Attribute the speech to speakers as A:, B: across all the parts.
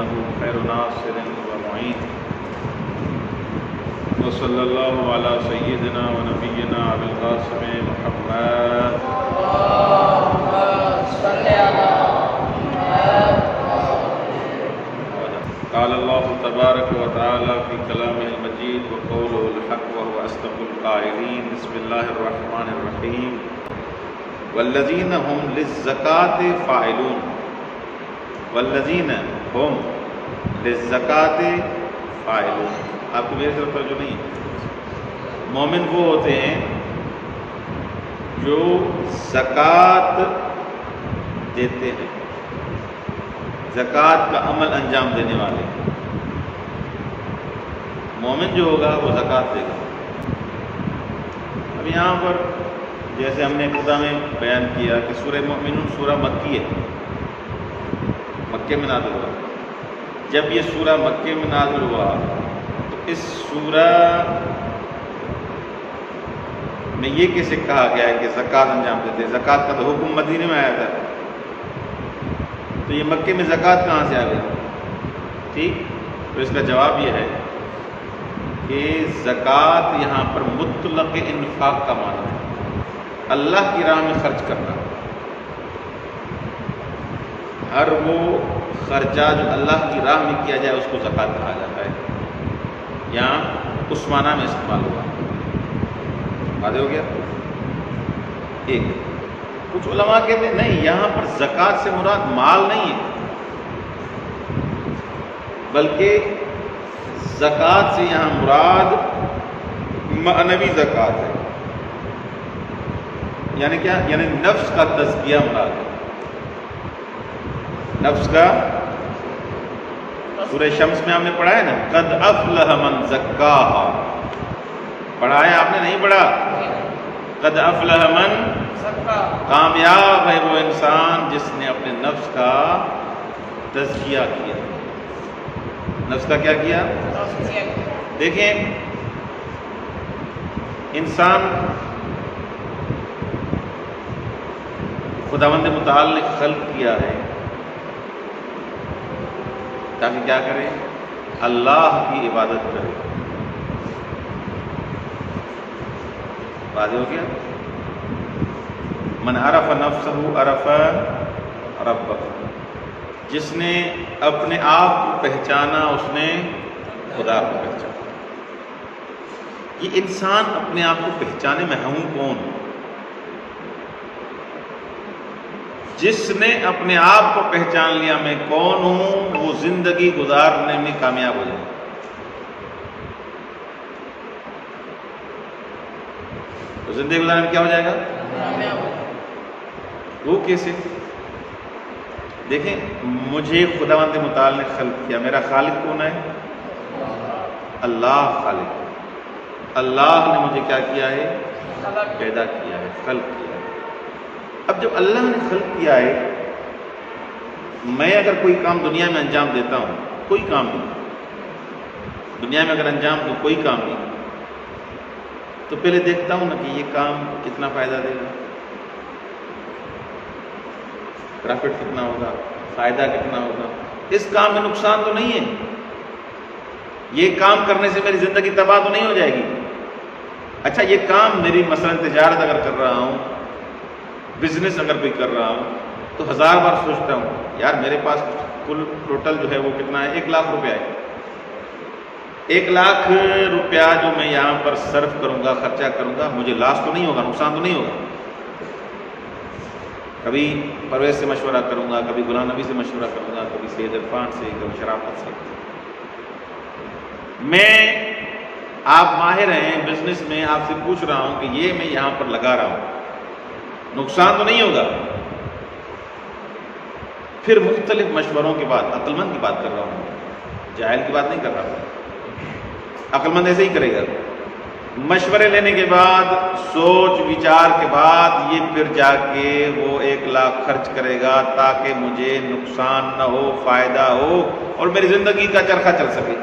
A: إنه خير ناصر ومعين وصلى الله على سيدنا ونبينا أبي القاسم محمد
B: اللهم صل على محمد.
A: قال الله تبارك وتعالى في كلامه المجيد وقوله الحق وهو أصدق القائلين بسم الله الرحمن الرحيم والذين هم للزكاة فاعلون والذین هم للزکاة فاعلون. آپ کو میری طرف توجہ نہیں ہے؟ مومن وہ ہوتے ہیں جو زکوٰۃ دیتے ہیں، زکوٰۃ کا عمل انجام دینے والے. مومن جو ہوگا وہ زکوٰۃ دے گا. اب یہاں پر جیسے ہم نے ابتدا میں بیان کیا کہ سورہ مومنون سورہ مکی ہے، مکے میں نازل ہوا. جب یہ سورہ مکے میں نازل ہوا تو اس سورہ میں یہ کیسے کہا گیا ہے کہ زکوٰۃ انجام دیتے ہیں؟ زکوٰۃ کا تو حکم مدینے میں آیا تھا، تو یہ مکے میں زکوٰۃ کہاں سے آ گئی؟ ٹھیک، تو اس کا جواب یہ ہے کہ زکوٰۃ یہاں پر مطلق انفاق کا معنی ہے، اللہ کی راہ میں خرچ کرنا. ہر وہ خرچہ جو اللہ کی راہ میں کیا جائے اس کو زکوٰۃ کہا جاتا ہے. یہاں اس معنی میں استعمال ہوا. واضح ہو گیا؟ ایک کچھ علماء کہتے ہیں نہیں، یہاں پر زکوٰۃ سے مراد مال نہیں ہے، بلکہ زکوٰۃ سے یہاں مراد معنوی زکوٰۃ ہے. یعنی کیا؟ یعنی نفس کا تزکیہ مراد ہے. نفس کا سورہ شمس میں آپ نے پڑھا ہے نا، قد افلح من زکاہا. پڑھا ہے آپ نے؟ نہیں پڑھا؟ قد افلح من، کامیاب ہے وہ انسان جس نے اپنے نفس کا تزکیہ کیا. نفس کا کیا کیا؟ دیکھیں، انسان خداوند متعال نے خلق کیا ہے تاکہ کیا کرے؟ اللہ کی عبادت کرے. واضح ہو گیا؟ من عرف نفسہ عرف ربہ. جس نے اپنے آپ کو پہچانا اس نے خدا کو پہچانا. یہ انسان اپنے آپ کو پہچانے میں ہوں کون؟ جس نے اپنے آپ کو پہچان لیا میں کون ہوں، وہ زندگی گزارنے میں کامیاب ہو جائے. تو زندگی گزارنے میں کیا ہو جائے گا؟ وہ کیسے؟ دیکھیں، مجھے خداوند متعال نے خلق کیا. میرا خالق کون ہے؟ اللہ خالق. اللہ نے مجھے کیا کیا ہے؟ پیدا کیا ہے، خلق کیا ہے. اب جب اللہ نے خلق کیا ہے، میں اگر کوئی کام دنیا میں انجام دیتا ہوں، کوئی کام نہیں دنیا میں اگر انجام دوں، کوئی کام نہیں، تو پہلے دیکھتا ہوں نا کہ یہ کام کتنا فائدہ دے گا، پرافٹ کتنا ہوگا، فائدہ کتنا ہوگا. اس کام میں نقصان تو نہیں ہے، یہ کام کرنے سے میری زندگی تباہ تو نہیں ہو جائے گی. اچھا، یہ کام میری مثلا تجارت اگر کر رہا ہوں، بزنس اگر کوئی کر رہا ہوں، تو 1000 بار سوچتا ہوں یار میرے پاس کل ٹوٹل جو ہے وہ کتنا ہے؟ 1,00,000 روپیہ ہے. 1,00,000 روپیہ جو میں یہاں پر صرف کروں گا، خرچہ کروں گا، مجھے لاس تو نہیں ہوگا، نقصان تو نہیں ہوگا. کبھی پرویز سے مشورہ کروں گا، کبھی غلام نبی سے مشورہ کروں گا، کبھی سید عرفان سے، کبھی شرافت سے. میں آپ ماہر ہیں بزنس میں، آپ سے پوچھ رہا ہوں کہ یہ میں یہاں پر لگا رہا ہوں، نقصان تو نہیں ہوگا. پھر مختلف مشوروں کے بعد، عقل مند کی بات کر رہا ہوں، جاہل کی بات نہیں کر رہا. عقل مند ایسے ہی کرے گا. مشورے لینے کے بعد، سوچ وچار کے بعد، یہ پھر جا کے وہ 1,00,000 خرچ کرے گا تاکہ مجھے نقصان نہ ہو، فائدہ ہو اور میری زندگی کا چرخہ چل سکے.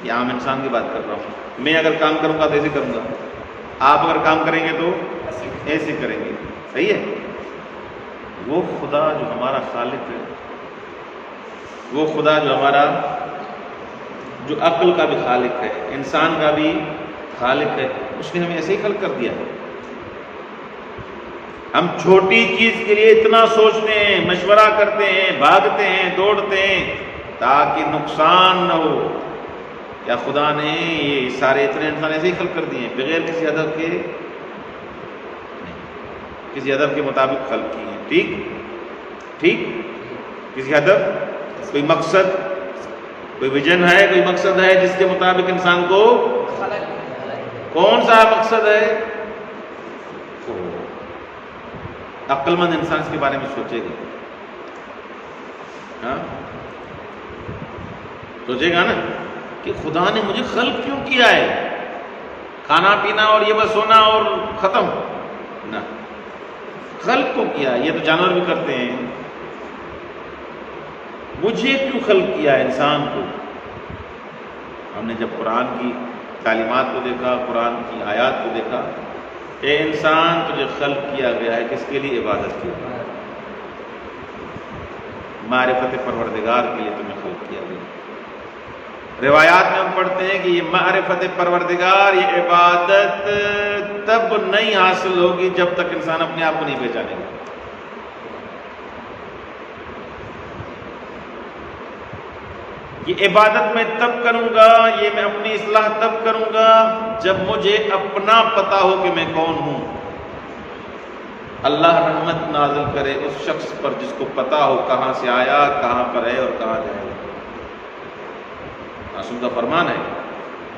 A: یہ عام انسان کی بات کر رہا ہوں. میں اگر کام کروں گا تو ایسے کروں گا، آپ اگر کام کریں گے تو ایسے کریں گے. صحیح ہے؟ وہ خدا جو ہمارا خالق ہے، وہ خدا جو ہمارا جو عقل کا بھی خالق ہے، انسان کا بھی خالق ہے، اس نے ہمیں ایسے ہی خلق کر دیا ہے۔ ہم چھوٹی چیز کے لیے اتنا سوچتے ہیں، مشورہ کرتے ہیں، بھاگتے ہیں، دوڑتے ہیں تاکہ نقصان نہ ہو۔ کیا خدا نے یہ سارے اتنے انسان ایسے ہی خلق کر دیے ہیں بغیر کسی ہدف کے؟ نہیں، کسی ہدف کے مطابق خلق کیے ہیں۔ ٹھیک، کسی ہدف، کوئی مقصد، کوئی ویژن ہے، کوئی مقصد ہے جس کے مطابق انسان کو، کون سا مقصد ہے؟ عقل مند انسان اس کے بارے میں سوچے گا، ہاں سوچے گا نا کہ خدا نے مجھے خلق کیوں کیا ہے؟ کھانا پینا اور یہ بس ہونا اور ختم نہ، خلق کو کیا، یہ تو جانور بھی کرتے ہیں، مجھے کیوں خلق کیا ہے انسان کو؟ ہم نے جب قرآن کی تعلیمات کو دیکھا، قرآن کی آیات کو دیکھا، اے انسان تجھے خلق کیا گیا ہے کس کے لیے؟ عبادت کے لیے، معرفت پروردگار کے لیے تمہیں خلق کیا گیا۔ روایات میں ہم پڑھتے ہیں کہ یہ معرفت پروردگار، یہ عبادت تب نہیں حاصل ہوگی جب تک انسان اپنے آپ کو نہیں پہچانے گا۔ یہ عبادت میں تب کروں گا، یہ میں اپنی اصلاح تب کروں گا جب مجھے اپنا پتا ہو کہ میں کون ہوں۔ اللہ رحمت نازل کرے اس شخص پر جس کو پتا ہو کہاں سے آیا، کہاں پر ہے اور کہاں جائے گا۔ رسول کا فرمان ہے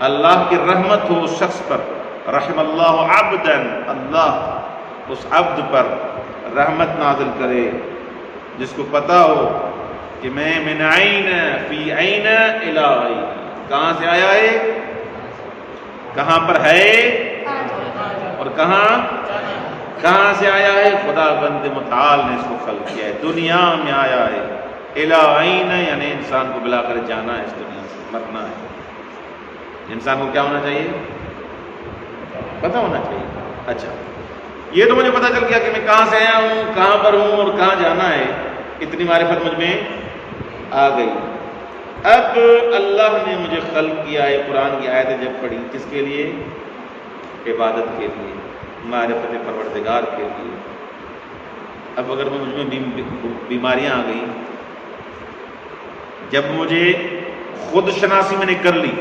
A: اللہ کی رحمت ہو اس شخص پر، رحم اللہ عبدا، اللہ اس عبد پر رحمت نازل کرے جس کو پتا ہو کہ میں من عین فی عین الی عین، کہاں سے آیا ہے، کہاں پر ہے اور کہاں سے آیا ہے۔ خدا بند متعال نے اس کو خلق کیا ہے، دنیا میں آیا ہے، الی عین یعنی انسان کو بلا کر جانا ہے، اس دنیا سے مرنا ہے۔ انسان کو کیا ہونا چاہیے؟ پتہ ہونا چاہیے۔ اچھا یہ تو مجھے پتہ چل گیا کہ میں کہاں سے آیا ہوں، کہاں پر ہوں اور کہاں جانا ہے، اتنی معرفت مجھ میں آ گئی۔ اب اللہ نے مجھے خلق کیا ہے، قرآن کی آیتیں جب پڑھی کس کے لیے؟ عبادت کے لیے، معرفت پروردگار کے لیے۔ اب اگر مجھ میں بیماریاں آ گئی، جب مجھے خود شناسی میں نے کر لی،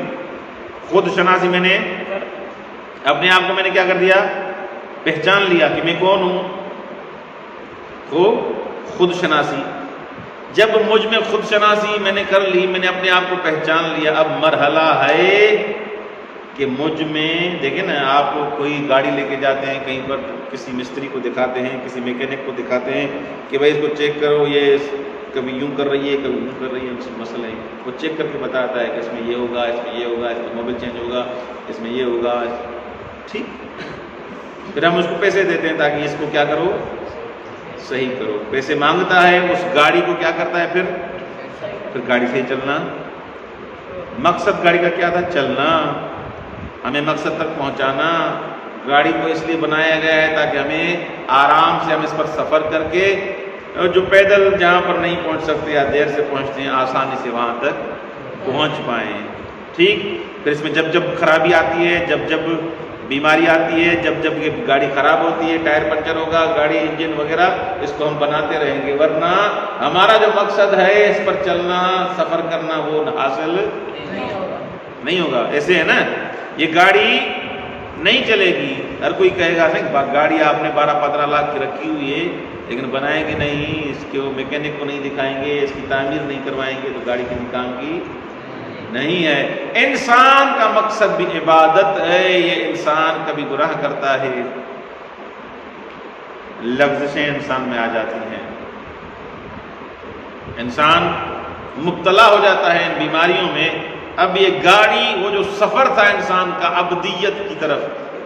A: خود شناسی میں نے اپنے آپ کو میں نے کیا کر دیا؟ پہچان لیا کہ میں کون ہوں، خود شناسی۔ جب مجھ میں خود شناسی میں نے کر لی، میں نے اپنے آپ کو پہچان لیا، اب مرحلہ ہے کہ مجھ میں، دیکھیں نا آپ کوئی گاڑی لے کے جاتے ہیں کہیں پر، کسی مستری کو دکھاتے ہیں، کسی میکینک کو دکھاتے ہیں کہ بھائی اس کو چیک کرو، یہ کبھی یوں کر رہی ہے کبھی یوں کر رہی ہے، اس مسئلے ہیں، وہ چیک کر کے بتاتا ہے کہ اس میں یہ ہوگا، اس میں یہ ہوگا، اس میں موبائل چینج ہوگا، اس میں یہ ہوگا، ٹھیک۔ پھر ہم اس کو پیسے دیتے ہیں تاکہ اس کو کیا کرو، صحیح کرو، پیسے مانگتا ہے، اس گاڑی کو کیا کرتا ہے، پھر گاڑی سے ہی چلنا۔ مقصد گاڑی کا کیا تھا؟ چلنا، ہمیں مقصد تک پہنچانا۔ گاڑی کو اس لیے بنایا گیا ہے تاکہ ہمیں آرام سے ہم اس پر سفر کر کے، جو پیدل جہاں پر نہیں پہنچ سکتے یا دیر سے پہنچتے ہیں، آسانی سے وہاں تک پہنچ پائیں، ٹھیک۔ پھر اس میں جب جب خرابی آتی ہے، جب جب بیماری آتی ہے، جب جب یہ گاڑی خراب ہوتی ہے، ٹائر پنچر ہوگا، گاڑی انجن وغیرہ، اس کو ہم بناتے رہیں گے، ورنہ ہمارا جو مقصد ہے اس پر چلنا، سفر کرنا، وہ حاصل نہیں ہوگا۔ ایسے ہے نا، یہ گاڑی نہیں چلے گی، ہر کوئی کہے گا نہیں گاڑی آپ نے 12-15 لاکھ کی رکھی ہوئی ہے لیکن بنائیں گے نہیں، اس کے وہ میکینک کو نہیں دکھائیں گے، اس کی تعمیر نہیں کروائیں گے، تو گاڑی کسی کام کی نہیں ہے۔ انسان کا مقصد بھی عبادت ہے، یہ انسان کبھی گناہ کرتا ہے، لفظیں انسان میں آ جاتی ہیں، انسان مبتلا ہو جاتا ہے ان بیماریوں میں۔ اب یہ گاڑی، وہ جو سفر تھا انسان کا عبدیت کی طرف،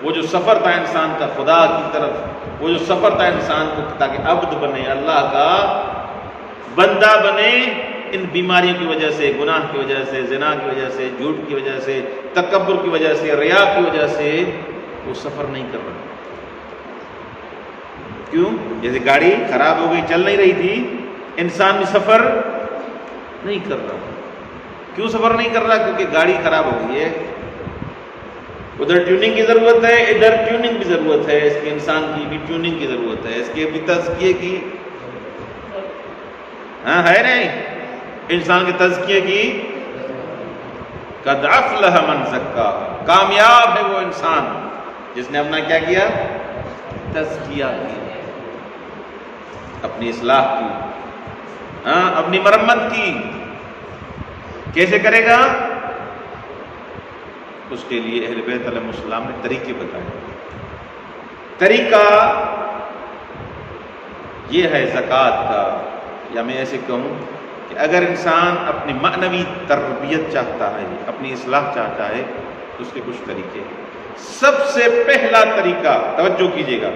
A: وہ جو سفر تھا انسان کا خدا کی طرف، وہ جو سفر تھا انسان کو تاکہ عبد بنے، اللہ کا بندہ بنے، ان بیماریوں کی وجہ سے، گناہ کی وجہ سے، زنا کی وجہ سے، جھوٹ کی وجہ سے، تکبر کی وجہ سے، ریا کی وجہ سے وہ سفر نہیں کر رہا۔ کیوں؟ جیسے گاڑی خراب ہو گئی، چل نہیں رہی تھی، انسان بھی سفر نہیں کر رہا. کیوں صبر نہیں کر رہا؟ کیونکہ گاڑی خراب ہو گئی ہے. ادھر ٹیوننگ کی ضرورت ہے، ادھر ٹیوننگ کی ضرورت ہے. اس کے انسان کی بھی ٹیوننگ کی ضرورت ہے، اس کے بھی تزکیے کی. ہاں ہے نہیں؟ انسان کے تزکیے کی. قد افلح من زکاہا، کامیاب ہے وہ انسان جس نے اپنا کیا کیا؟ تزکیہ کیا، اپنی اصلاح کی، اپنی مرمت کی. کیسے کرے گا؟ اس کے لیے اہل بیت علیہ السلام نے طریقے بتائے. طریقہ یہ ہے زکوٰۃ کا، یا میں ایسے کہوں کہ اگر انسان اپنی معنوی تربیت چاہتا ہے، اپنی اصلاح چاہتا ہے، تو اس کے کچھ طریقے. سب سے پہلا طریقہ، توجہ کیجیے گا،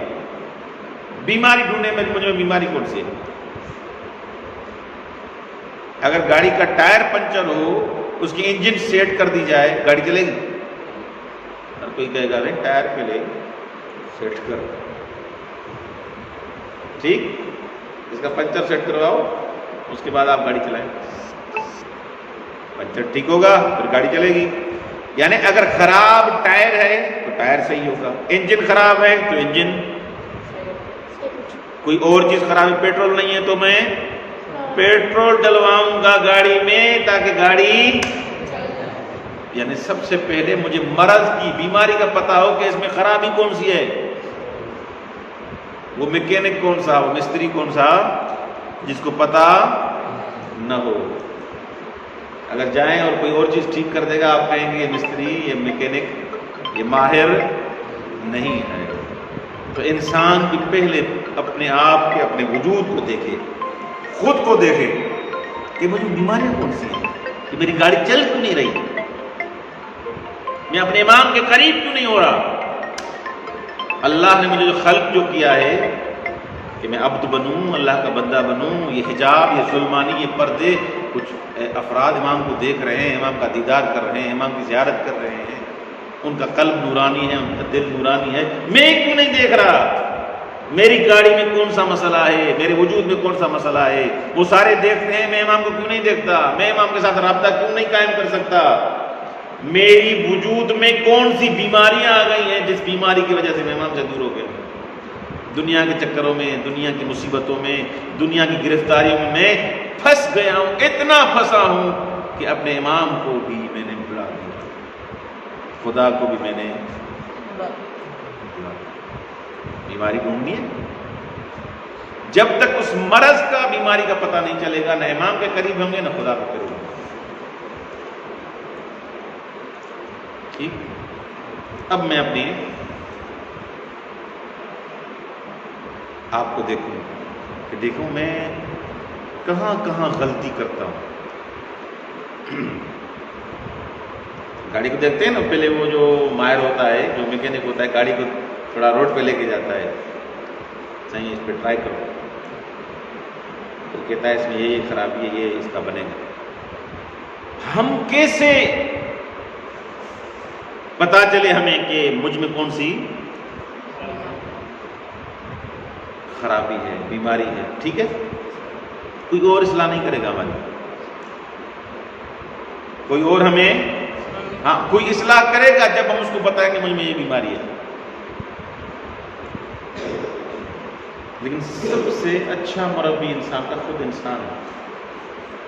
A: بیماری ڈھونڈنے میں مجھ میں بیماری کون سی ہے؟ اگر گاڑی کا ٹائر پنچر ہو، اس کی انجن سیٹ کر دی جائے، گاڑی چلے گی؟ ہر کوئی کہے گا نہیں، ٹائر پہلے سیٹ کر، ٹھیک، اس کا پنچر سیٹ کرواؤ، اس کے بعد آپ گاڑی چلائیں. پنچر ٹھیک ہوگا پھر گاڑی چلے گی. یعنی اگر خراب ٹائر ہے تو ٹائر صحیح ہوگا، انجن خراب ہے تو انجن، کوئی اور چیز خراب ہے، پیٹرول نہیں ہے تو میں پیٹرول ڈلواؤں گا گاڑی میں تاکہ گاڑی. یعنی سب سے پہلے مجھے مرض کی، بیماری کا پتہ ہو کہ اس میں خرابی کون سی ہے. وہ میکینک کون سا، وہ مستری کون سا، جس کو پتہ نہ ہو. اگر جائیں اور کوئی اور چیز ٹھیک کر دے گا، آپ کہیں گے یہ مستری، یہ میکینک، یہ ماہر نہیں ہے. تو انسان کی پہلے اپنے آپ کے، اپنے وجود کو دیکھے، خود کو دیکھے کہ مجھے بیماریاں کون سی ہیں، کہ میری گاڑی چل کیوں نہیں رہی، میں اپنے امام کے قریب کیوں نہیں ہو رہا. اللہ نے مجھے جو خلق جو کیا ہے کہ میں عبد بنوں، اللہ کا بندہ بنوں، یہ حجاب، یہ ظلمانی، یہ پردے، کچھ افراد امام کو دیکھ رہے ہیں، امام کا دیدار کر رہے ہیں، امام کی زیارت کر رہے ہیں، ان کا قلب نورانی ہے، ان کا دل نورانی ہے، میں کیوں نہیں دیکھ رہا؟ میری گاڑی میں کون سا مسئلہ ہے، میرے وجود میں کون سا مسئلہ ہے؟ وہ سارے دیکھتے ہیں، میں امام کو کیوں نہیں دیکھتا؟ میں امام کے ساتھ رابطہ کیوں نہیں قائم کر سکتا؟ میری وجود میں کون سی بیماریاں آ گئی ہیں جس بیماری کی وجہ سے میں امام سے دور ہو گیا؟ دنیا کے چکروں میں، دنیا کی مصیبتوں میں، دنیا کی گرفتاریوں میں پھنس گیا ہوں، اتنا پھنسا ہوں کہ اپنے امام کو بھی میں نے بھلا دیا، خدا کو بھی میں نے بھلا دیا. بیماری ڈھونڈنی ہے. جب تک اس مرض کا، بیماری کا پتہ نہیں چلے گا، نہ امام کے قریب ہوں گے نہ خدا کے قریب ہوں گے. ٹھیک. اب میں اپنی آپ کو دیکھوں کہ دیکھوں میں کہاں کہاں غلطی کرتا ہوں. گاڑی کو دیکھتے ہیں نا، پہلے وہ جو ماہر ہوتا ہے، جو میکینک ہوتا ہے، گاڑی کو تھوڑا روڈ پہ لے کے جاتا ہے، صحیح اس پہ ٹرائی کرو، تو کہتا ہے اس میں یہ خرابی ہے، یہ اس کا بنے گا. ہم کیسے پتا چلے ہمیں کہ مجھ میں کون سی خرابی ہے، بیماری ہے؟ ٹھیک ہے، کوئی اور اصلاح نہیں کرے گا ہماری، کوئی اور ہمیں، ہاں کوئی اصلاح کرے گا جب ہم اس کو بتائیں کہ مجھ میں یہ بیماری ہے. لیکن سب سے اچھا مربی انسان کا خود انسان ہے.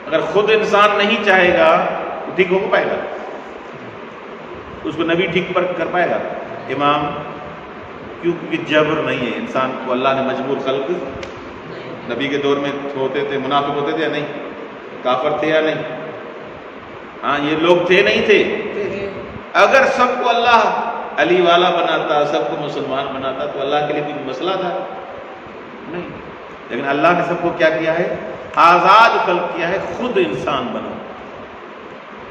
A: اگر خود انسان نہیں چاہے گا تو ٹھیک ہو پائے گا؟ اس کو نبی ٹھیک پر کر پائے گا؟ امام کیونکہ جبر نہیں ہے. انسان کو اللہ نے مجبور خلق، نبی کے دور میں ہوتے تھے، منافق ہوتے تھے یا نہیں؟ کافر تھے یا نہیں؟ ہاں یہ لوگ تھے نہیں تھے؟ اگر سب کو اللہ علی والا بناتا، سب کو مسلمان بناتا، تو اللہ کے لیے کوئی مسئلہ تھا؟ نہیں. لیکن اللہ نے سب کو کیا کیا ہے؟ آزاد خلق کیا ہے. خود انسان بنو،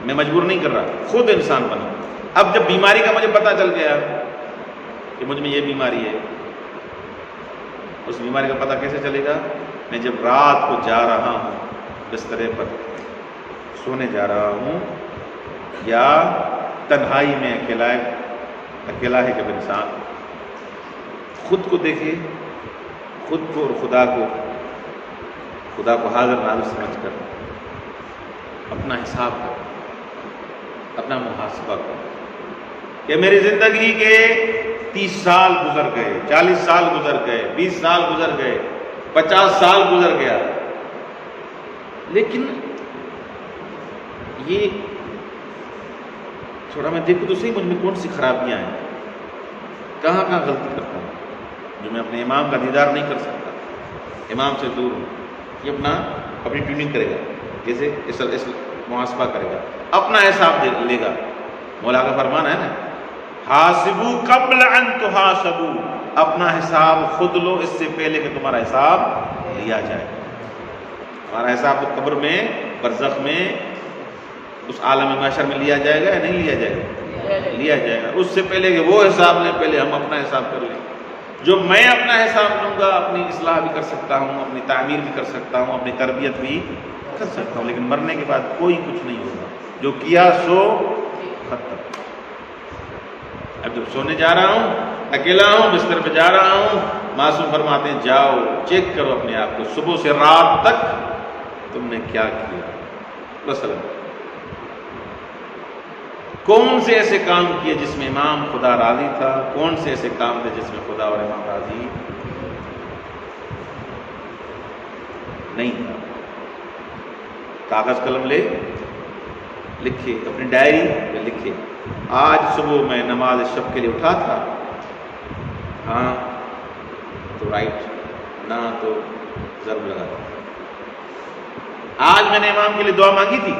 A: میں مجبور نہیں کر رہا، خود انسان بنو. اب جب بیماری کا مجھے پتہ چل گیا کہ مجھ میں یہ بیماری ہے، اس بیماری کا پتہ کیسے چلے گا؟ میں جب رات کو جا رہا ہوں، بسترے پر سونے جا رہا ہوں، یا تنہائی میں اکیلا ہے جب انسان، خود کو دیکھے، خود کو اور خدا کو حاضر ناظر سمجھ کر اپنا حساب کرو، اپنا محاسبہ کرو کہ میری زندگی کے 30 سال گزر گئے، 40 سال گزر گئے، 20 سال گزر گئے، 50 سال گزر گیا، لیکن یہ تھوڑا میں دیکھوں تو صحیح مجھ میں کون سی خرابیاں ہیں، کہاں کہاں غلطی کرتا ہوں جو میں اپنے امام کا دیدار نہیں کر سکتا، امام سے دور ہوں۔ یہ اپنی ٹیوننگ کرے گا، جیسے اس محاسبہ کرے گا، اپنا حساب لے گا۔ مولا کا فرمان ہے نا، حاسبو قبل ان تحاسبو، اپنا حساب خود لو اس سے پہلے کہ تمہارا حساب لیا جائے۔ ہمارا حساب تو قبر میں، برزخ میں، اس عالم محشر میں لیا جائے گا یا نہیں لیا جائے گا؟ لیا جائے گا۔ اس سے پہلے کہ وہ حساب لیں، پہلے ہم اپنا حساب کر لیں۔ جو میں اپنا حساب لوں گا، اپنی اصلاح بھی کر سکتا ہوں، اپنی تعمیر بھی کر سکتا ہوں، اپنی تربیت بھی کر سکتا ہوں، لیکن مرنے کے بعد کوئی کچھ نہیں ہوگا، جو کیا سو ختم۔ اب جب سونے جا رہا ہوں، اکیلا ہوں، بستر پہ جا رہا ہوں، معصوم فرماتے ہیں جاؤ چیک کرو اپنے آپ کو، صبح سے رات تک تم نے کیا کیا، مثلا کون سے ایسے کام کیے جس میں امام خدا راضی تھا، کون سے ایسے کام تھے جس میں خدا اور امام راضی نہیں تھا۔ کاغذ قلم لے، لکھے، اپنی ڈائری میں لکھے، آج صبح میں نماز شب کے لیے اٹھا تھا، ہاں تو رائٹ، نہ تو ضرب لگا تھا۔ آج میں نے امام کے لیے دعا مانگی تھی،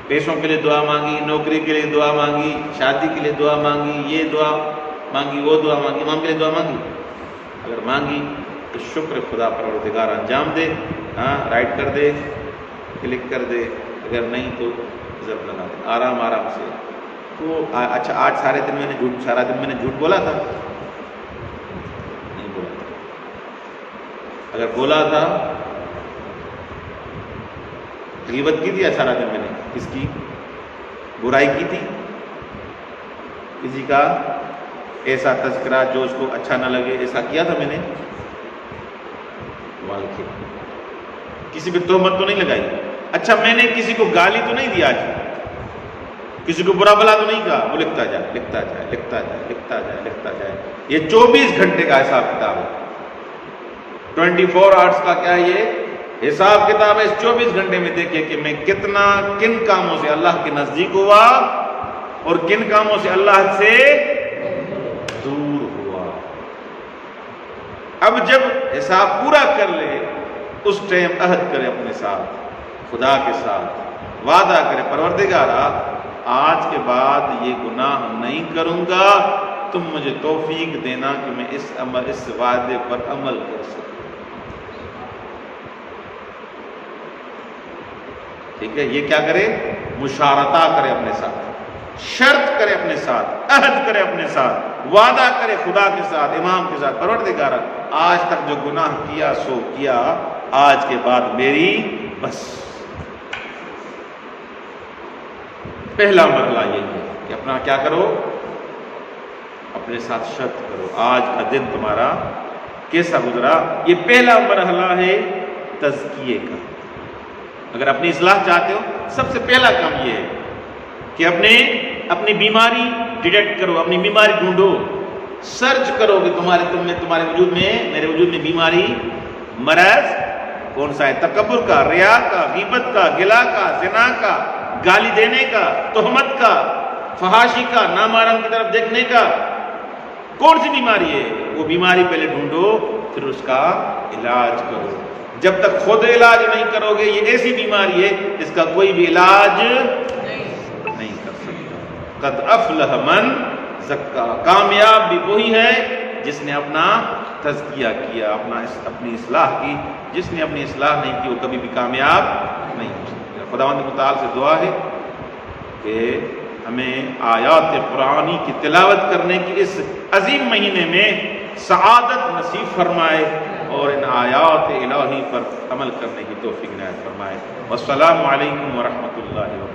A: پیسوں کے لیے دعا مانگی، نوکری کے لیے دعا مانگی، شادی کے لیے دعا مانگی، یہ دعا مانگی، وہ دعا مانگی، امام کے لیے دعا مانگی، اگر مانگی تو شکر خدا پروردگار انجام دے، ہاں رائٹ کر دے، کلک کر دے، اگر نہیں تو ضرب لگا دے، آرام آرام سے۔ تو اچھا آج سارا دن میں نے جھوٹ بولا تھا؟ نہیں بولا تھا۔ اگر بولا تھا، غیبت کی تھی سارا دن میں نے، کس کی؟ برائی کی تھی، کسی کا ایسا تذکرہ جو اس کو اچھا نہ لگے، ایسا کیا تھا میں نے؟ کسی پہ تہمت تو نہیں لگائی؟ اچھا میں نے کسی کو گالی تو نہیں دی آج، کسی کو برا بھلا تو نہیں کہا؟ وہ لکھتا جائے، لکھتا جائے، لکھتا جائے، لکھتا جائے، لکھتا جائے۔ یہ 24 گھنٹے کا حساب کتاب ہے، 24 آورس کا کیا ہے یہ حساب کتاب ہے۔ اس 24 گھنٹے میں دیکھیں کہ میں کن کاموں سے اللہ کے نزدیک ہوا اور کن کاموں سے اللہ سے دور ہوا۔ اب جب حساب پورا کر لے، اس ٹائم عہد کرے اپنے ساتھ، خدا کے ساتھ وعدہ کرے، پروردگارا آج کے بعد یہ گناہ نہیں کروں گا، تم مجھے توفیق دینا کہ میں اس وعدے پر عمل کر سکوں۔ ٹھیک ہے، یہ کیا کرے؟ مشارطہ کرے اپنے ساتھ، شرط کرے اپنے ساتھ، عہد کرے اپنے ساتھ، وعدہ کرے خدا کے ساتھ، امام کے ساتھ، پروردگارا آج تک جو گناہ کیا سو کیا، آج کے بعد میری بس۔ پہلا مرحلہ یہ ہے کہ اپنا کیا کرو؟ اپنے ساتھ شرط کرو، آج کا دن تمہارا کیسا گزرا۔ یہ پہلا مرحلہ ہے تزکیے کا۔ اگر اپنی اصلاح چاہتے ہو، سب سے پہلا کام یہ ہے کہ اپنی بیماری ڈیٹیکٹ کرو، اپنی بیماری ڈھونڈو، سرچ کرو کہ تمہارے وجود میں، میرے وجود میں بیماری، مرض کون سا ہے؟ تکبر کا، ریا کا، غیبت کا، گلا کا، زنا کا، گالی دینے کا، تہمت کا، فحاشی کا، نامحرم کی طرف دیکھنے کا، کون سی بیماری ہے؟ وہ بیماری پہلے ڈھونڈو، پھر اس کا علاج کرو۔ جب تک خود علاج نہیں کرو گے، یہ ایسی بیماری ہے جس کا کوئی بھی علاج نہیں کر سکتا۔ قد افلح من زکا، کامیاب بھی وہی ہے جس نے اپنا تزکیہ کیا، اپنی اصلاح کی۔ جس نے اپنی اصلاح نہیں کی وہ کبھی بھی کامیاب نہیں ہو سکتا۔ خداوند متعال سے دعا ہے کہ ہمیں آیات قرآنی کی تلاوت کرنے کی اس عظیم مہینے میں سعادت نصیب فرمائے اور ان آیات الہی پر عمل کرنے کی توفیق عنایت فرمائے۔ والسلام علیکم ورحمۃ اللہ وبرکاتہ۔